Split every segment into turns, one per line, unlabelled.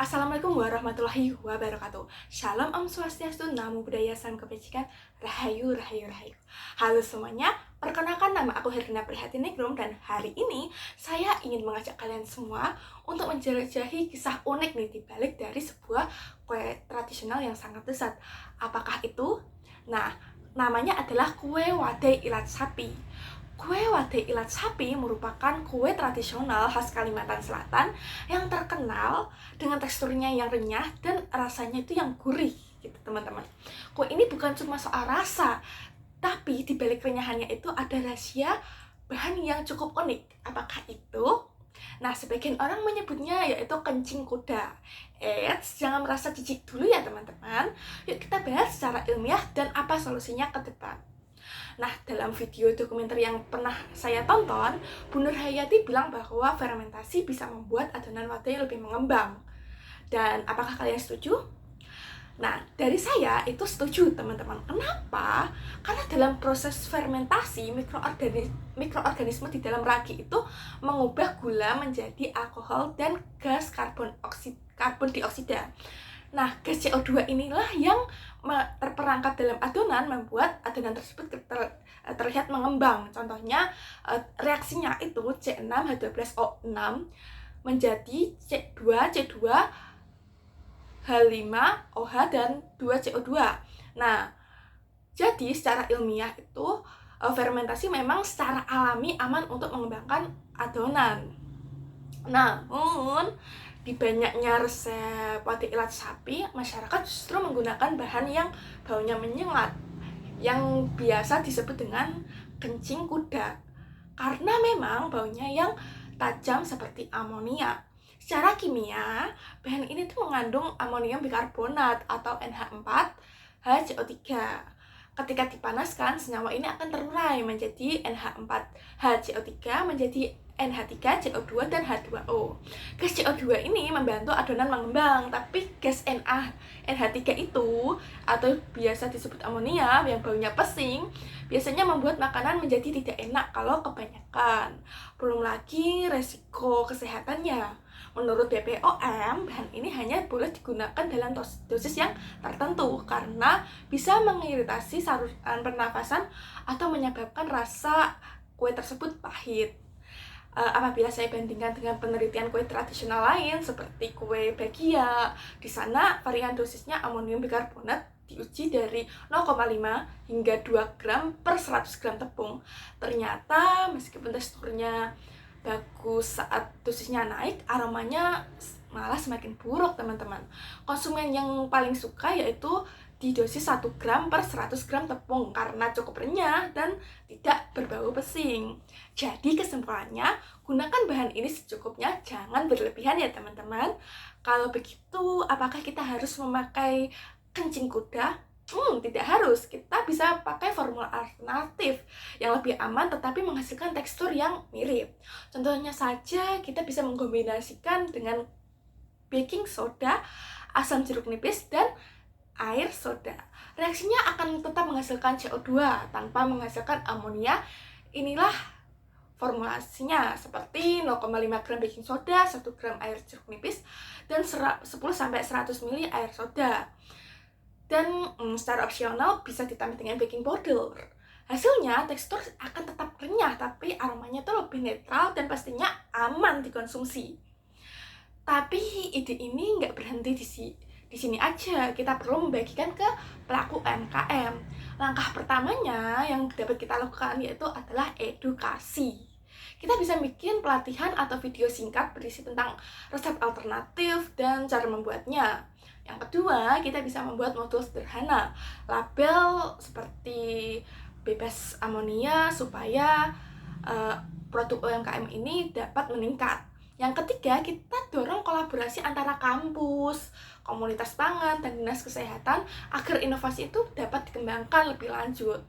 Assalamualaikum warahmatullahi wabarakatuh. Shalom Om Swastiastu, Namo Buddhaya, Salam Kebajikan, Rahayu, Rahayu, Rahayu. Halo semuanya, perkenalkan nama aku Herlina Prihatiningrum dan hari ini saya ingin mengajak kalian semua untuk menjelajahi kisah unik nih dibalik dari sebuah kue tradisional yang sangat lezat. Apakah itu? Nah, namanya adalah kue wadai ilat sapi. Kue wadai ilat sapi merupakan kue tradisional khas Kalimantan Selatan yang terkenal dengan teksturnya yang renyah dan rasanya itu yang gurih gitu teman-teman. Kue ini bukan cuma soal rasa, tapi di balik renyahannya itu ada rahasia bahan yang cukup unik. Apakah itu? Nah, sebagian orang menyebutnya yaitu kencing kuda. Jangan merasa jijik dulu ya teman-teman. Yuk kita bahas secara ilmiah dan apa solusinya ke depan. Nah, dalam video dokumenter yang pernah saya tonton, Bu Nur Hayati bilang bahwa fermentasi bisa membuat adonan wadai lebih mengembang. Dan apakah kalian setuju? Nah, dari saya itu setuju teman-teman. Kenapa? Karena dalam proses fermentasi, mikroorganisme di dalam ragi itu mengubah gula menjadi alkohol dan gas karbon dioksida. Nah, gas CO2 inilah yang terperangkap dalam adonan membuat adonan tersebut terlihat mengembang. Contohnya, reaksinya itu C6H12O6 menjadi C2H5OH dan 2CO2. Nah, jadi secara ilmiah itu fermentasi memang secara alami aman untuk mengembangkan adonan. Namun, di banyaknya resep wadai ilat sapi, masyarakat justru menggunakan bahan yang baunya menyengat, yang biasa disebut dengan kencing kuda, karena memang baunya yang tajam seperti amonia. Secara kimia, bahan ini tuh mengandung amonium bikarbonat atau NH4HCO3. Ketika dipanaskan, senyawa ini akan terurai menjadi NH4HCO3 menjadi NH3CO2 dan H2O. Gas CO2 ini membantu adonan mengembang, tapi gas NH3 itu atau biasa disebut amonia yang baunya pesing, biasanya membuat makanan menjadi tidak enak kalau kebanyakan. Belum lagi resiko kesehatannya. Menurut BPOM, bahan ini hanya boleh digunakan dalam dosis yang tertentu karena bisa mengiritasi saluran pernafasan atau menyebabkan rasa kue tersebut pahit. Apabila saya bandingkan dengan penelitian kue tradisional lain seperti kue bagia, di sana varian dosisnya amonium bikarbonat diuji dari 0,5 hingga 2 gram per 100 gram tepung. Ternyata meskipun teksturnya bagus saat dosisnya naik, aromanya malah semakin buruk teman-teman. Konsumen yang paling suka yaitu di dosis 1 gram per 100 gram tepung karena cukup renyah dan tidak berbau pesing. Jadi kesimpulannya, gunakan bahan ini secukupnya, jangan berlebihan ya teman-teman. Kalau begitu, apakah kita harus memakai kencing kuda? Tidak harus. Kita bisa pakai formula alternatif yang lebih aman tetapi menghasilkan tekstur yang mirip. Contohnya saja, kita bisa mengkombinasikan dengan baking soda, asam jeruk nipis, dan air soda. Reaksinya akan tetap menghasilkan CO2 tanpa menghasilkan amonia. Inilah formulasinya seperti 0,5 gram baking soda, 1 gram air jeruk nipis, dan 10-100 ml air soda. Dan secara opsional bisa ditambah dengan baking powder. Hasilnya tekstur akan tetap renyah tapi aromanya tuh lebih netral dan pastinya aman dikonsumsi. Tapi ide ini nggak berhenti di sini aja, kita perlu membagikan ke pelaku UMKM. Langkah pertamanya yang dapat kita lakukan yaitu adalah edukasi. Kita bisa bikin pelatihan atau video singkat berisi tentang resep alternatif dan cara membuatnya. Yang kedua, kita bisa membuat modul sederhana, label seperti bebas amonia supaya produk UMKM ini dapat meningkat. Yang ketiga, kita dorong kolaborasi antara kampus, komunitas pangan, dan dinas kesehatan agar inovasi itu dapat dikembangkan lebih lanjut.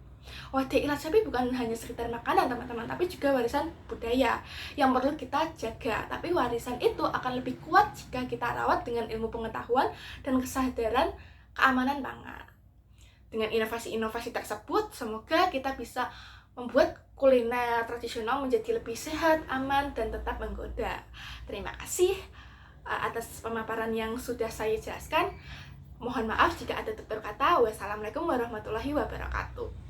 Wadai ilat sapi bukan hanya sekedar makanan teman-teman, tapi juga warisan budaya yang perlu kita jaga. Tapi warisan itu akan lebih kuat jika kita rawat dengan ilmu pengetahuan dan kesadaran keamanan pangan. Dengan inovasi-inovasi tersebut, semoga kita bisa membuat kuliner tradisional menjadi lebih sehat, aman, dan tetap menggoda. Terima kasih. atas pemaparan yang sudah saya jelaskan. Mohon maaf jika ada tutur kata. Wassalamualaikum warahmatullahi wabarakatuh.